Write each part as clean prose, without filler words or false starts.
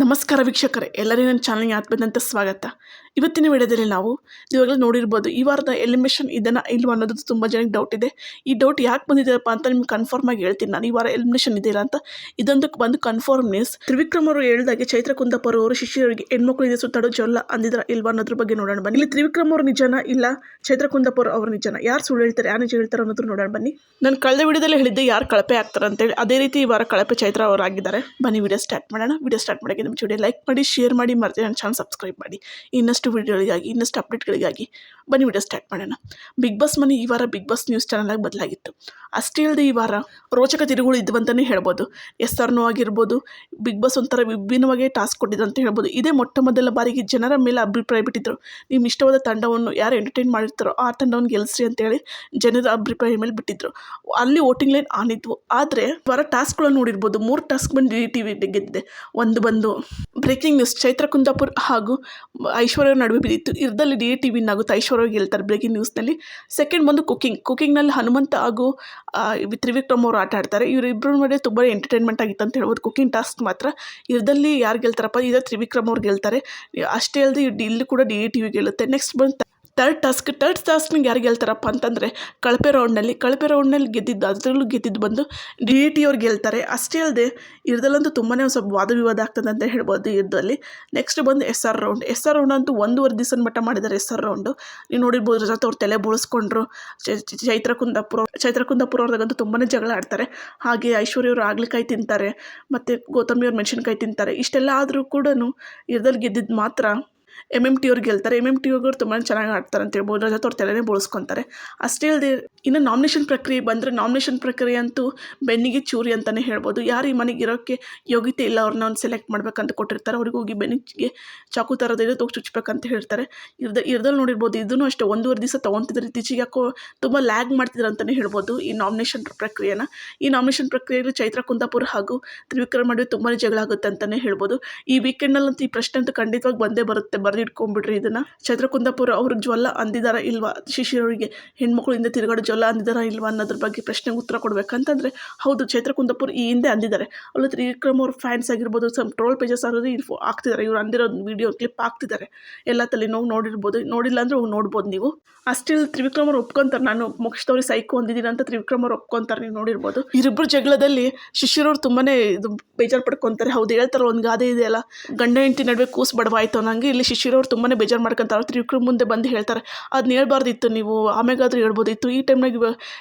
ನಮಸ್ಕಾರ ವೀಕ್ಷಕರೇ, ಎಲ್ಲರಿಗೂ ನನ್ನ ಚಾನಲ್ಗೆ ಆತ್ಮದಂತ ಸ್ವಾಗತ. ಇವತ್ತಿನ ವಿಡಿಯೋದಲ್ಲಿ ನಾವು ಇವಾಗಲೇ ನೋಡಿರ್ಬೋದು, ಈ ವಾರದ ಎಲಿಮಿನೇಷನ್ ಇದನ್ನು ಇಲ್ವ ಅನ್ನೋದು ತುಂಬ ಜನಕ್ಕೆ ಡೌಟ್ ಇದೆ. ಈ ಡೌಟ್ ಯಾಕೆ ಬಂದಿದೆಯಪ್ಪ ಅಂತ ನಿಮ್ಗೆ ಕನ್ಫರ್ಮ್ ಆಗಿ ಹೇಳ್ತೀನಿ. ನಾನು ಈ ವಾರ ಎಲಿಮಿನೇಷನ್ ಇದೆಯಲ್ಲ ಅಂತ ಇದೊಂದು ಕನ್ಫರ್ಮ್ ನ್ಯೂಸ್. ತ್ರಿವಿಕ್ರಮ್ ಅವರು ಹೇಳಿದಾಗೆ ಚೈತ್ರ ಕುಂದಾಪುರ ಅವರು ಶಿಷ್ಯರಿಗೆ ಹೆಣ್ಮಕ್ಳು ಇದೆ ಸುತ್ತಾಡೋ ಜೊಲ್ಲ ಅಂದಿದ್ರ ಇಲ್ವಾ ಅನ್ನೋದ್ರ ಬಗ್ಗೆ ನೋಡೋಣ ಬನ್ನಿ. ಇಲ್ಲಿ ತ್ರಿವಿಕ್ರಮ್ ಅವರು ನಿಜನ ಇಲ್ಲ ಚೈತ್ರ ಕುಂದಾಪುರ ಅವರು ನಿಜನ, ಯಾರು ಸುಳ್ಳು ಹೇಳ್ತಾರೆ ಯಾರು ನಿಜ ಹೇಳ್ತಾರೆ ಅನ್ನೋದ್ರ ನೋಡೋಣ ಬನ್ನಿ. ನಾನು ಕಳೆದ ವಿಡಿಯೋದಲ್ಲಿ ಹೇಳಿದ್ದೆ ಯಾರು ಕಳಪೆ ಆಗ್ತಾರೆ ಅಂತೇಳಿ, ಅದೇ ರೀತಿ ಈ ವಾರ ಕಳಪೆ ಚೈತ್ರ ಅವರು ಆಗಿದ್ದಾರೆ. ಬನ್ನಿ ವಿಡಿಯೋ ಸ್ಟಾರ್ಟ್ ಮಾಡೋಣ. ವಿಡಿಯೋ ಸ್ಟಾರ್ಟ್ ಮಾಡೋಕ್ಕೆ ನಮ್ಮ ವಿಡಿಯೋ ಲೈಕ್ ಮಾಡಿ, ಶೇರ್ ಮಾಡಿ, ಮರ್ತಿ ನನ್ನ ಚಾನಲ್ ಸಬ್ಸ್ಕ್ರೈಬ್ ಮಾಡಿ. ಇನ್ನಷ್ಟು ವಿಡಿಯೋಗಳಿಗಾಗಿ ಇನ್ನಷ್ಟು ಅಪ್ಡೇಟ್ಗಳಿಗಾಗಿ ಬನ್ನಿ ವಿಡಿಯೋ ಸ್ಟಾರ್ಟ್ ಮಾಡೋಣ. ಬಿಗ್ ಬಾಸ್ ಮನೆ ಈ ವಾರ ಬಿಗ್ ಬಾಸ್ ನ್ಯೂಸ್ ಚಾನಲ್ ಆಗಿ ಬದಲಾಗಿತ್ತು. ಅಷ್ಟೇ ಅಲ್ಲದೆ ಈ ವಾರ ರೋಚಕ ತಿರುಗಳು ಇದ್ವು ಅಂತಲೇ ಹೇಳ್ಬೋದು. SR ಆಗಿರ್ಬೋದು, ಬಿಗ್ ಬಾಸ್ ಒಂಥರ ವಿಭಿನ್ನವಾಗಿ ಟಾಸ್ಕ್ ಕೊಟ್ಟಿದ್ರು ಅಂತ ಹೇಳ್ಬೋದು. ಇದೇ ಮೊಟ್ಟ ಮೊದಲ ಬಾರಿಗೆ ಜನರ ಮೇಲೆ ಅಭಿಪ್ರಾಯ ಬಿಟ್ಟಿದ್ರು. ನಿಮ್ಮ ಇಷ್ಟವಾದ ತಂಡವನ್ನು ಯಾರು ಎಂಟರ್ಟೈನ್ ಮಾಡಿರ್ತಾರೋ ಆ ತಂಡವನ್ನು ಗೆಲ್ಲಿಸ್ರಿ ಅಂತೇಳಿ ಜನರ ಅಭಿಪ್ರಾಯ ಮೇಲೆ ಬಿಟ್ಟಿದ್ರು. ಅಲ್ಲಿ ವೋಟಿಂಗ್ ಲೈನ್ ಆನ್ ಇದ್ವು. ಆದರೆ ವಾರ ಟಾಸ್ಕ್ಗಳನ್ನು ನೋಡಿರ್ಬೋದು, 3 ಟಾಸ್ಕ್ ಬಂದು DTV ಗೆದ್ದಿದೆ. ಒಂದು ಬಂದು ಬ್ರೇಕಿಂಗ್ ನ್ಯೂಸ್, ಚೈತ್ರ ಕುಂದಾಪುರ್ ಹಾಗೂ ಐಶ್ವರ್ಯ ನಡುವೆ ಬಿದ್ದಿತ್ತು. ಇರ್ದಲ್ಲಿ DTV ಆಗುತ್ತೆ, ಐಶ್ವರ್ಯ ಗೆಲ್ತಾರೆ ಬ್ರೇಕಿಂಗ್ ನ್ಯೂಸ್ನಲ್ಲಿ. ಸೆಕೆಂಡ್ ಬಂದು ಕುಕಿಂಗ್ನಲ್ಲಿ ಹನುಮಂತ ಹಾಗೂ ತ್ರಿವಿಕ್ರಮ್ ಅವರು ಆಟ ಆಡ್ತಾರೆ. ಇವರಿಬ್ಬರ ಮೇಲೆ ತುಂಬ ಎಂಟರ್ಟೈನ್ಮೆಂಟ್ ಆಗಿತ್ತು ಅಂತ ಹೇಳ್ಬೋದು. ಕುಕಿಂಗ್ ಟಾಸ್ಕ್ ಮಾತ್ರ ಇರ್ದಲ್ಲಿ ಯಾರು ಗೆಲ್ತಾರಪ್ಪ, ಇದೇ ತ್ರಿವಿಕ್ರಮ್ ಅವ್ರು ಗೆಲ್ತಾರೆ. ಅಷ್ಟೇ ಅಲ್ಲದೆ ಇಲ್ಲಿ ಕೂಡ DTV ಗೆಲ್ಲುತ್ತೆ. ನೆಕ್ಸ್ಟ್ ಬಂದು ಥರ್ಡ್ ಟಾಸ್ಕ್ನಿಗೆ ಯಾರು ಗೆಲ್ತಾರಪ್ಪ ಅಂತಂದರೆ ಕಳಪೆ ರೌಂಡ್ನಲ್ಲಿ ಗೆದ್ದಿದ್ದು, ಅದರಲ್ಲೂ ಗೆದ್ದಿದ್ದು ಬಂದು DT ಅವ್ರು ಗೆಲ್ತಾರೆ. ಅಷ್ಟೇ ಅಲ್ಲದೆ ಇರ್ದಲ್ಲಂತೂ ತುಂಬಾ ಒಂದು ಸ್ವಲ್ಪ ವಾದ ವಿವಾದ ಆಗ್ತದೆ ಅಂತ ಹೇಳ್ಬೋದು ಇರ್ದಲ್ಲಿ. ನೆಕ್ಸ್ಟ್ ಬಂದು SR ರೌಂಡ್ ಅಂತೂ 1.5 ದಿವಸದ ಮಟ್ಟ ಮಾಡಿದ್ದಾರೆ. SR ರೌಂಡು ನೀವು ನೋಡಿರ್ಬೋದು, ರಜತ್ ಅವ್ರು ತಲೆ ಬೋಳಿಸ್ಕೊಂಡ್ರು. ಚೈತ್ರ ಕುಂದಾಪುರ ಅವ್ರದಾಗಂತೂ ತುಂಬಾ ಜಗಳ ಆಡ್ತಾರೆ. ಹಾಗೆ ಐಶ್ವರ್ಯ ಅವರು ಆಗ್ಲಿಕಾಯಿ ತಿಂತಾರೆ, ಮತ್ತು ಗೌತಮಿ ಅವ್ರು ಮೆಣಸಿನ್ಕಾಯಿ ತಿಂತಾರೆ. ಇಷ್ಟೆಲ್ಲ ಆದರೂ ಕೂಡ ಇರ್ದಲ್ಲಿ ಗೆದ್ದಿದ್ದು ಮಾತ್ರ MMT ಅವ್ರು ಗೆಲ್ತಾರೆ. MMT ಅವ್ರು ತುಂಬಾ ಚೆನ್ನಾಗಿ ಆಡ್ತಾರೆ ಅಂತ ಹೇಳ್ಬೋದು. ರಜತ್ ಅವ್ರು ತಲೆನೇ ಬೋಳಿಸ್ಕೊತಾರೆ. ಅಷ್ಟೇ ಅಲ್ಲದೆ ಇನ್ನು ನಾಮಿನೇಷನ್ ಪ್ರಕ್ರಿಯೆ ಬಂದರೆ, ನಾಮಿನೇಷನ್ ಪ್ರಕ್ರಿಯೆ ಅಂತೂ ಬೆನ್ನಿಗೆ ಚೂರಿ ಅಂತಲೇ ಹೇಳ್ಬೋದು. ಯಾರು ಈ ಮನೆಗೆ ಇರೋಕ್ಕೆ ಯೋಗ್ಯತೆ ಇಲ್ಲ ಅವ್ರನ್ನ ಒಂದು ಸೆಲೆಕ್ಟ್ ಮಾಡ್ಬೇಕಂತ ಕೊಟ್ಟಿರ್ತಾರೆ, ಅವ್ರಿಗೆ ಹೋಗಿ ಬೆನ್ನಿಗೆ ಚಾಕು ಥರದಿದೆ ತೋಗಿ ಚುಚ್ಚಬೇಕಂತ ಹೇಳ್ತಾರೆ. ಇರ್ದಲ್ಲಿ ನೋಡಿರ್ಬೋದು, ಇದನ್ನು ಅಷ್ಟೇ 1.5 ದಿವಸ ತೊಗೊತಿದ್ರೆ. ಇತ್ತೀಚೆಗೆ ಯಾಕೋ ತುಂಬ ಲ್ಯಾಗ್ ಮಾಡ್ತಿದ್ರು ಅಂತಲೇ ಹೇಳ್ಬೋದು ಈ ನಾಮಿನೇಷನ್ ಪ್ರಕ್ರಿಯೆನ. ಈ ನಾಮಿನೇಷನ್ ಪ್ರಕ್ರಿಯೆಯಲ್ಲಿ ಚೈತ್ರ ಕುಂದಾಪುರ ಹಾಗೂ ತ್ರಿವಿಕ್ರಮ್ ನಡುವೆ ತುಂಬಾ ಜಗಳ ಆಗುತ್ತೆ ಅಂತಲೇ ಹೇಳ್ಬೋದು. ಈ ವೀಕೆಂಡ್ನಲ್ಲಂತೂ ಈ ಪ್ರಶ್ನೆ ಅಂತೂ ಖಂಡಿತವಾಗಿ ಬಂದೇ ಬರುತ್ತೆ. ಬರೆದಿಟ್ಕೊಂಡ್ಬಿಡ್ರಿ ಇದನ್ನು. ಚೈತ್ರ ಕುಂದಾಪುರ ಅವ್ರಿಗೆ ಜ್ವಲ್ಲ ಅಂದಿದಾರ ಇಲ್ವಾ, ಶಿಶಿರವರಿಗೆ ಹೆಣ್ಮಕ್ಳಿಂದ ತಿರುಗಾಡೋ ಜ್ವಲ್ಲ ಅಂದಿದಾರ ಇಲ್ವಾ ಅನ್ನೋದ್ರ ಬಗ್ಗೆ ಪ್ರಶ್ನೆಗೆ ಉತ್ತರ ಕೊಡಬೇಕಂತಂದರೆ ಹೌದು, ಚೈತ್ರ ಕುಂದಾಪುರ ಈ ಹಿಂದೆ ಅಂದಿದ್ದಾರೆ. ಅವಳು ತ್ರಿವಿಕ್ರಮ್ ಅವ್ರ ಫ್ಯಾನ್ಸ್ ಆಗಿರ್ಬೋದು, ಸಮ್ ಟ್ರೋಲ್ ಪೇಜಸ್ ಆಗೋದು ಆಗ್ತಿದ್ದಾರೆ. ಇವ್ರು ಅಂದಿರೋ ವಿಡಿಯೋ ಕ್ಲಿಪ್ ಹಾಕ್ತಿದ್ದಾರೆ. ಎಲ್ಲ ತಲೆ ನೋಡಿರ್ಬೋದು, ನೋಡಿಲ್ಲ ಅಂದರೆ ಹೋಗಿ ನೋಡ್ಬೋದು ನೀವು. ಅಷ್ಟಿಲ್ ತ್ರಿವಿಕ್ರಮ್ ಅವ್ರು ಒಪ್ಕೊಂತಾರೆ, ನಾನು ಮೋಕ್ಷದವ್ರಿಗೆ ಸೈಕೋ ಅಂದಿದ್ದೀನಿ ಅಂತ ತ್ರಿವಿಕ್ರಮ್ ಅವ್ರು ಒಪ್ಕೊಂತಾರೆ, ನೀವು ನೋಡಿರ್ಬೋದು. ಇವರಿಬ್ಬರು ಜಗಳದಲ್ಲಿ ಶಿಶಿರವ್ರು ತುಂಬಾ ಇದು ಬೇಜಾರು ಪಡ್ಕೊತಾರೆ. ಹೌದು, ಹೇಳ್ತಾರೆ ಒಂದು ಗಾದೆ ಇದೆಯಲ್ಲ, ಗಂಡ ಹೆಂಡತಿ ನಡುವೆ ಕೂಸು ಬಡವಾಯ್ತು ಅನ್ನಂಗೆ ಇಲ್ಲಿ ಶಿಶಿರವ್ರು ತುಂಬಾ ಬೇಜಾರು ಮಾಡ್ಕೊಂತಾರೆ. ತ್ರಿವಿಕ್ರಮ್ ಮುಂದೆ ಬಂದು ಹೇಳ್ತಾರೆ, ಅದನ್ನ ಹೇಳ್ಬಾರ್ದಿತ್ತು ನೀವು, ಆಮೇಗಾದ್ರೂ ಹೇಳ್ಬೋದಿತ್ತು, ಈ ಟೈಮ್ನಾಗ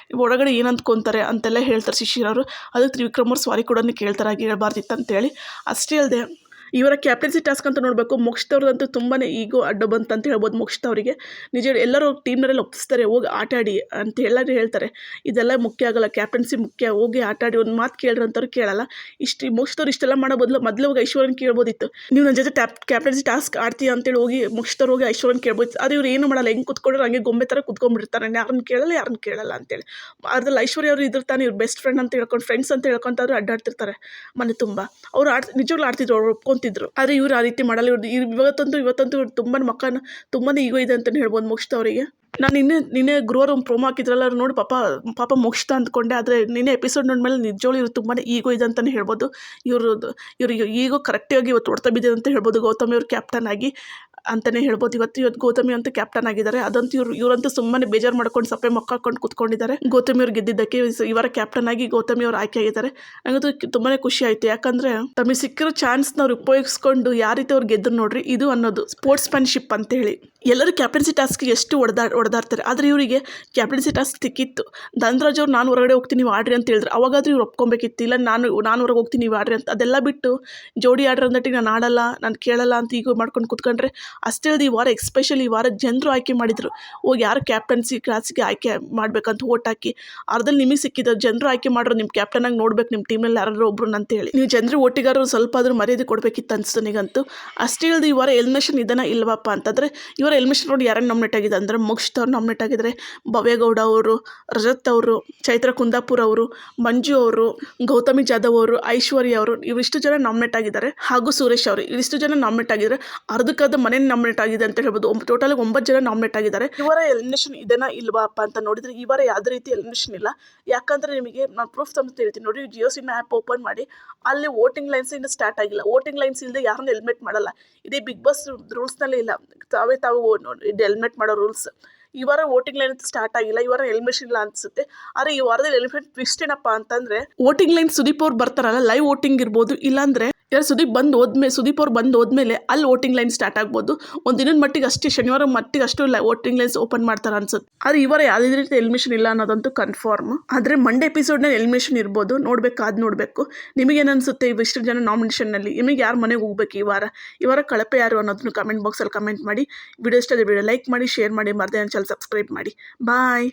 ಒಳಗಡೆ ಏನು ಅಂದ್ಕೊತಾರೆ ಅಂತೆಲ್ಲ ಹೇಳ್ತಾರೆ ಶಿಶಿರವರು. ಅದಕ್ಕೆ ತ್ರಿವಿಕ್ರಮ್ ಅವ್ರು ಸಾರಿ ಕೂಡ ಕೇಳ್ತಾರೆ, ಹಾಗೆ ಹೇಳ್ಬಾರ್ದಿತ್ತು ಅಂತೇಳಿ. ಅಷ್ಟೇ ಅಲ್ಲದೆ ಇವರ ಕ್ಯಾಪ್ಟನ್ಸಿ ಟಾಸ್ಕ್ ಅಂತ ನೋಡಬೇಕು. ಮೋಕ್ಷದವ್ರದಂತೂ ತುಂಬಾ ಈಗೋ ಅಡ್ಡ ಬಂತಂತ ಹೇಳ್ಬೋದು. ಮೋಕ್ಷದವರಿಗೆ ನಿಜ ಎಲ್ಲರೂ ಟೀಮ್ನವರೆಲ್ಲ ಒಪ್ಪಿಸ್ತಾರೆ, ಹೋಗಿ ಆಟ ಆಡಿ ಅಂತ ಎಲ್ಲರೂ ಹೇಳ್ತಾರೆ. ಇದೆಲ್ಲ ಮುಖ್ಯ ಆಗಲ್ಲ, ಕ್ಯಾಪ್ಟನ್ಸಿ ಮುಖ್ಯ, ಹೋಗಿ ಆಟ ಆಡಿ ಒಂದು ಮಾತು ಕೇಳ್ರಿ ಅಂತವ್ರು ಕೇಳಲ್ಲ. ಮೋಕ್ಷದವ್ರು ಇಷ್ಟೆಲ್ಲ ಮಾಡೋ ಮೊದಲು ಹೋಗಿ ಐಶ್ವರ್ಯನ ಕೇಳ್ಬೋದಿತ್ತು, ನೀವು ನನ್ನ ಜೊತೆ ಕ್ಯಾಪ್ಟನ್ಸಿ ಟಾಸ್ಕ್ ಆಡ್ತೀಯ ಅಂತೇಳಿ ಹೋಗಿ ಮೋಕ್ಷದವ್ರು ಹೋಗಿ ಐಶ್ವರ್ಯನ ಕೇಳ್ಬೋದಿತ್ತು. ಅದು ಇವ್ರು ಏನು ಮಾಡಲ್ಲ, ಹೆಂಗೆ ಕುತ್ಕೊಂಡ್ರೆ ಹಂಗೆ ಗೊಂಬೆ ಥರ ಕುತ್ಕೊಂಡ್ಬಿಡ್ತಾರೆ, ಯಾರನ್ನ ಕೇಳಲ್ಲ ಅಂತೇಳಿ. ಅದ್ರಲ್ಲಿ ಐಶ್ವರ್ಯ ಅವರು ಇದ್ರ ತಾನೇ ಇವ್ರು ಬೆಸ್ಟ್ ಫ್ರೆಂಡ್ ಅಂತ ಹೇಳ್ಕೊಂಡು, ಫ್ರೆಂಡ್ಸ್ ಅಂತ ಹೇಳ್ಕೊಂತಾದ್ರು ಅಡ್ಡಾಡ್ತಿರ್ತಾರೆ ಮನೆ ತುಂಬ. ಅವ್ರು ನಿಜವಾಗ್ಲೂ ಆಡ್ತಿದ್ರು, ಅವ್ರು ಒಪ್ಕೊಂತಿದ್ರು. ಆದರೆ ಇವ್ರು ಆ ರೀತಿ ಮಾಡಲ್ಲ. ಇವತ್ತಂತೂ ತುಂಬ ಮಕ್ಕಳನ್ನ ತುಂಬಾ ಈಗೋ ಇದೆ ಅಂತಲೇ ಹೇಳ್ಬೋದು ಮೋಕ್ಷದವರಿಗೆ. ನಾನು ನಿನ್ನೆ ಗುರುವಾರ ಒಂದು ಪ್ರೋಮೋ ಹಾಕಿದ್ರಲ್ಲ, ಅವ್ರು ನೋಡಿ ಪಾಪ ಮೋಕ್ಷಿತ ಅಂದ್ಕೊಂಡೆ. ಆದರೆ ನಿನ್ನೆ ಎಪಿಸೋಡ್ ನೋಡಿದ್ಮೇಲೆ ನಿಜವಾಗ್ಲೂ ಇವ್ರು ತುಂಬಾ ಈಗೋ ಇದೆ ಅಂತಲೇ ಹೇಳ್ಬೋದು. ಇವ್ರಿಗೆ ಈಗೋ ಕರೆಕ್ಟಾಗಿ ಇವತ್ತು ಹೊಡ್ತಾ ಬಿದ್ದಿದೆ ಅಂತ ಹೇಳ್ಬೋದು. ಗೌತಮಿ ಅವ್ರು ಕ್ಯಾಪ್ಟನ್ ಆಗಿ ಅಂತಲೇ ಹೇಳ್ಬೋದು. ಇವತ್ತು ಗೌತಮಿ ಅಂತೂ ಕ್ಯಾಪ್ಟನ್ ಆಗಿದ್ದಾರೆ. ಅದಂತೂ ಇವರಂತೂ ಸುಮ್ಮನೆ ಬೇಜಾರು ಮಾಡ್ಕೊಂಡು ಸಪ್ಪೆ ಮೊಕ್ಕಾಕೊಂಡು ಕೂತ್ಕೊಂಡಿದ್ದಾರೆ. ಗೌತಮಿ ಅವ್ರು ಗೆದ್ದಿದ್ದಕ್ಕೆ ಇವರ ಕ್ಯಾಪ್ಟನ್ ಆಗಿ ಗೌತಮಿ ಅವ್ರು ಆಯ್ಕೆ ಆಗಿದ್ದಾರೆ. ನನಗಂತೂ ತುಂಬಾ ಖುಷಿ ಆಯಿತು. ಯಾಕಂದರೆ ತಮಗೆ ಸಿಕ್ಕಿರೋ ಚಾನ್ಸ್ನ ಅವ್ರು ಉಪಯೋಗಿಸ್ಕೊಂಡು ಯಾವ ರೀತಿ ಅವ್ರು ಗೆದ್ದರು ನೋಡ್ರಿ, ಇದು ಅನ್ನೋದು ಸ್ಪೋರ್ಟ್ಸ್ಮನ್ಶಿಪ್ ಅಂತೇಳಿ. ಎಲ್ಲರೂ ಕ್ಯಾಪ್ಟನ್ಸಿ ಟಾಸ್ಕ್ಗೆ ಎಷ್ಟು ಹೊಡೆದಾಡ್ತಾರೆ, ಆದರೆ ಇವರಿಗೆ ಕ್ಯಾಪ್ಟನ್ಸಿ ಟಾಸ್ಕ್ ಸಿಕ್ಕಿತ್ತು. ಧನರಾಜ್ ಅವ್ರು ನಾನು ಹೊರಗಡೆ ಹೋಗ್ತೀನಿ ನೀವು ಆಡ್ರಿ ಅಂತ ಹೇಳಿದ್ರು. ಅವಾಗಾದ್ರೂ ಇವ್ರು ಒಪ್ಕೊಬೇಕಿತ್ತು, ಇಲ್ಲ ನಾನು ಹೊರಗೆ ಹೋಗ್ತೀನಿ ನೀವು ಆಡ್ರಿ ಅಂತ. ಅದೆಲ್ಲ ಬಿಟ್ಟು ಜೋಡಿ ಆಡ್ರಿ ಅಂದಟ್ಟಿಗೆ ನಾನು ಆಡಲ್ಲ, ನಾನು ಕೇಳಲ್ಲ ಅಂತ ಈಗ ಮಾಡ್ಕೊಂಡು ಕೂತ್ಕೊಂಡ್ರೆ. ಅಷ್ಟೇ ಅಲ್ಲದೆ ಈ ವಾರ ಜನರು ಆಯ್ಕೆ ಮಾಡಿದರು, ಹೋಗಿ ಯಾರು ಕ್ಯಾಪ್ಟನ್ಸಿ ಕ್ಲಾಸಿಗೆ ಆಯ್ಕೆ ಮಾಡಬೇಕಂತ ಓಟ್ ಹಾಕಿ. ಅರ್ಧಲ್ಲಿ ನಿಮಗೆ ಸಿಕ್ಕಿದ್ದು ಜನರು ಆಯ್ಕೆ ಮಾಡ್ರು, ನಿಮ್ಮ ಕ್ಯಾಪ್ಟನ್ ಆಗಿ ನೋಡ್ಬೇಕು ನಿಮ್ಮ ಟೀಮಲ್ಲಿ ಯಾರು ಒಬ್ರು ಅಂತೇಳಿ. ನೀವು ಜನರು ಒಟ್ಟಿಗಾರರು ಸ್ವಲ್ಪ ಆದರೂ ಮರ್ಯಾದೆ ಕೊಡಬೇಕಿತ್ತು ಅನಿಸ್ತು ನನಗಂತೂ. ಅಷ್ಟೇ ಅಲ್ಲದೆ ಈ ವಾರ ಎಲಿಮಿನೇಷನ್ ಇದನ್ನ ಇಲ್ವಪ್ಪ ಅಂತಂದರೆ, ಇವರ ಎಲಿಮಿನೇಷನ್ ನೋಡಿ ಯಾರು ನಾಮಿನೇಟ್ ಆಗಿದೆ ಅಂದರೆ ಮೋಕ್ಷಿತ್ ಅವ್ರು ನಾಮಿನೇಟ್ ಆಗಿದ್ದಾರೆ, ಭವ್ಯಗೌಡ ಅವರು, ರಜತ್ ಅವರು, ಚೈತ್ರ ಕುಂದಾಪುರ್ ಅವರು, ಮಂಜು ಅವರು, ಗೌತಮಿ ಜಾಧವ್ ಅವರು, ಐಶ್ವರ್ಯ ಅವರು ಇವಿಷ್ಟು ಜನ ನಾಮಿನೇಟ್ ಆಗಿದ್ದಾರೆ. ಹಾಗೂ ಸುರೇಶ್ ಅವರು ಇವಿಷ್ಟು ಜನ ನಾಮಿನೇಟ್ ಆಗಿದ್ದಾರೆ. ಅರ್ಧಕ್ಕರ್ಧ ಮನೆ ನಾಮಿನೇಟ್ ಆಗಿದೆ ಅಂತ ಹೇಳ್ಬೋದು. ಟೋಟಲ್ 9 ಜನ ನಾಮಿನೇಟ್ ಆಗಿದ್ದಾರೆ. ಇವರ ಎಲಿಮಿನೇಷನ್ ಇದೆನಾ ಇಲ್ವಾಪ್ಪ ಅಂತ ನೋಡಿದ್ರೆ ಇವರ ಯಾವುದೇ ರೀತಿ ಎಲಿಮಿನೇಷನ್ ಇಲ್ಲ. ಯಾಕಂದ್ರೆ ನಿಮಗೆ ನಾನು ಪ್ರೂಫ್ ಸಮೇತ ಹೇಳ್ತೀನಿ ನೋಡಿ. ಜಿಯೋ ಸಿಮ್ ಆ್ಯಪ್ ಓಪನ್ ಮಾಡಿ ಅಲ್ಲಿ ವೋಟಿಂಗ್ ಲೈನ್ಸ್ ಇನ್ನು ಸ್ಟಾರ್ಟ್ ಆಗಿಲ್ಲ. ವೋಟಿಂಗ್ ಲೈನ್ಸ್ ಇಲ್ಲದೆ ಯಾರನ್ನ ಎಲಿಮಿನೇಟ್ ಮಾಡಲ್ಲ. ಇಡೀ ಬಿಗ್ ಬಾಸ್ ರೂಲ್ಸ್ನಲ್ಲೇ ಇಲ್ಲ. ತಾವು ಎಲಿಮಿನೇಟ್ ಮಾಡೋ ರೂಲ್ಸ್. ಈ ವಾರ ವೋಟಿಂಗ್ ಲೈನ್ ಸ್ಟಾರ್ಟ್ ಆಗಿಲ್ಲ. ಈ ವಾರ ಎಲಿಮಿನೇಷನ್ ಇಲ್ಲ ಅನ್ಸುತ್ತೆ. ಆದರೆ ಈ ವಾರದಲ್ಲಿ ಎಲಿಮಿನೇಟ್ ಟ್ವಿಸ್ಟ್ ಏನಪ್ಪ ಅಂತಂದ್ರೆ ವೋಟಿಂಗ್ ಲೈನ್ ಸುದೀಪ್ ಅವ್ರು ಬರ್ತಾರಲ್ಲ, ಲೈವ್ ವೋಟಿಂಗ್ ಇರ್ಬೋದು. ಇಲ್ಲಾಂದ್ರೆ ಯಾರು ಸುದೀಪ್ ಅವ್ರು ಬಂದು ಹೋದ್ಮೇಲೆ ಅಲ್ಲಿ ವೋಟಿಂಗ್ ಲೈನ್ ಸ್ಟಾರ್ಟ್ ಆಗ್ಬೋದು. ಒಂದು ದಿನದ ಮಟ್ಟಿಗೆ ಅಷ್ಟೇ, ಶನಿವಾರ ಮಟ್ಟಿಗೆ ಅಷ್ಟು ವೋಟಿಂಗ್ ಲೈನ್ಸ್ ಓಪನ್ ಮಾಡ್ತಾರೆ ಅನ್ಸುತ್ತೆ. ಆದರೆ ಈ ವಾರ ಯಾವುದೇ ರೀತಿ ಎಲಿಮಿನೇಷನ್ ಇಲ್ಲ ಅನ್ನೋದಂತೂ ಕನ್ಫರ್ಮ್. ಆದರೆ ಮಂಡೇ ಎಪಿಸೋಡ್ನಲ್ಲಿ ಎಲಿಮಿನೇಷನ್ ಇರ್ಬೋದು. ನೋಡಬೇಕು. ನಿಮಗೇನು ಅನಿಸುತ್ತೆ ಇವಿಷ್ಟು ಜನ ನಾಮಿನೇಷನ್ನಲ್ಲಿ? ನಿಮಗೆ ಯಾರು ಮನೆಗೆ ಹೋಗ್ಬೇಕು ಈ ವಾರ ಕಳಪೆ ಯಾರು ಅನ್ನೋದನ್ನು ಕಮೆಂಟ್ ಬಾಕ್ಸಲ್ಲಿ ಕಮೆಂಟ್ ಮಾಡಿ. ವಿಡಿಯೋ ಇಷ್ಟ ಆದರೆ ವಿಡಿಯೋ ಲೈಕ್ ಮಾಡಿ, ಶೇರ್ ಮಾಡಿ, ಮರದೇ ಚಾನಲ್ ಸಬ್ಸ್ಕ್ರೈಬ್ ಮಾಡಿ. ಬಾಯ್.